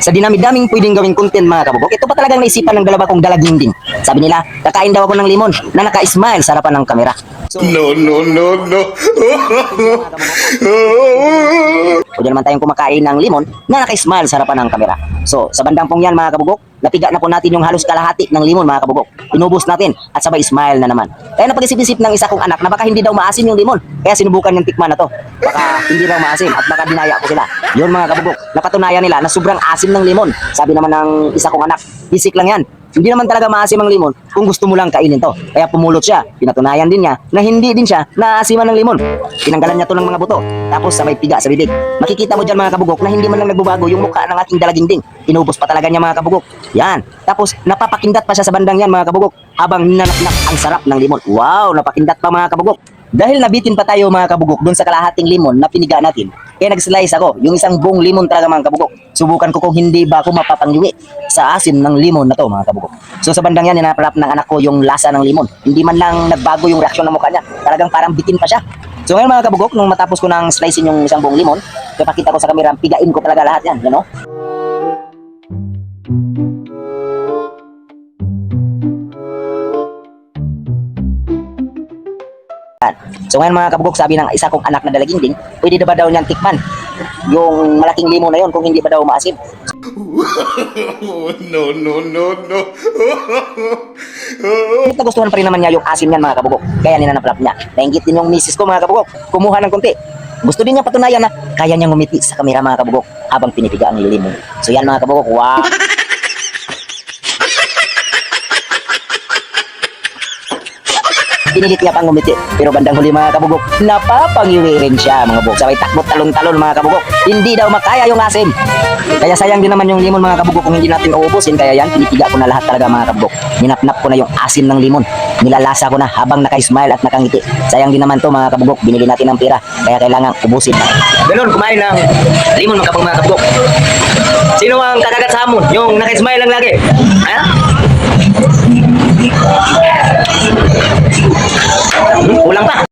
Sa dinami-daming pwedeng gawing content mga kabugok, ito pa talagang naisipan ng dalawa kong dalaginding. Sabi nila, kakain daw ako ng limon na naka-smile sa harapan ng kamera. So, No. pwede naman tayong kumakain ng limon na naka-smile sa harapan ng kamera. So, sa bandang pong yan mga kabugok, napiga na po natin yung halos kalahati ng limon mga kabugok. Inubos natin at sabay smile na naman. Kaya napag-isip-isip ng isa kong anak na baka hindi daw maasim yung limon. Kaya sinubukan yung tikman na to. Baka hindi daw maasim at baka dinaya ko sila. Yun mga kabugok, napatunayan nila na sobrang asim ng limon. Sabi naman ng isa kong anak, bisik lang yan. Hindi naman talaga maasim ang limon kung gusto mo lang kainin to. Kaya pumulot siya. Pinatunayan din niya na hindi din siya naasiman ng limon. Tinanggalan niya to ng mga buto. Tapos sabay piga sa bibig. Makikita mo dyan mga kabugok na hindi man lang nagbabago yung mukha ng ating dalaginding. Inubos pa talaga niya mga kabugok. Yan. Tapos napapakindat pa siya sa bandang yan mga kabugok. Habang nanaknak ang sarap ng limon. Wow, napakindat pa mga kabugok. Dahil nabitin pa tayo mga kabugok doon sa kalahating limon na piniga natin, kaya nag-slice ako, yung isang buong limon talaga mga kabugok. Subukan ko kung hindi ba ako mapapangluwi sa asin ng limon na to mga kabugok. So sa bandang yan, ninaparap ng anak ko yung lasa ng limon. Hindi man lang nagbago yung reaksyon ng mukha niya. Talagang parang bitin pa siya. So ngayon mga kabugok, nung matapos ko ng slicing yung isang buong limon, kapakita ko sa kamera, pigain ko talaga lahat yan, you know? So ngayon mga kabugok, sabi ng isa kong anak na dalaginding, pwede na ba daw niyang tikman yung malaking limon na yun kung hindi ba daw maasim? No. Nagustuhan pa rin naman niya yung asim niyan mga kabugok, kaya ninanaplap niya. Nainggit din yung misis ko mga kabugok, kumuha ng konti. Gusto din niya patunayan na kaya niyang ngumiti sa kamera mga kabugok habang pinipiga ang limon. So yan mga kabugok, wow! Pinilit niya pang ngumiti, pero bandang huli mga kabugok, napapangiwi rin siya mga kabugok. Sabay takbot talon-talon mga kabugok. Hindi daw makaya yung asim. Kaya sayang din naman yung limon mga kabugok kung hindi natin uubusin. Kaya yan, pinipiga ko na lahat talaga mga kabugok. Ninapnap ko na yung asim ng limon. Nilalasa ko na habang naka-smile at nakangiti. Sayang din naman to mga kabugok, binili natin ng pera. Kaya kailangan ubusin. Ganun, kumain ng limon mga kabugok. Sino ang kakagat sa hamon? Yung naka-smile lang lagi? Ha?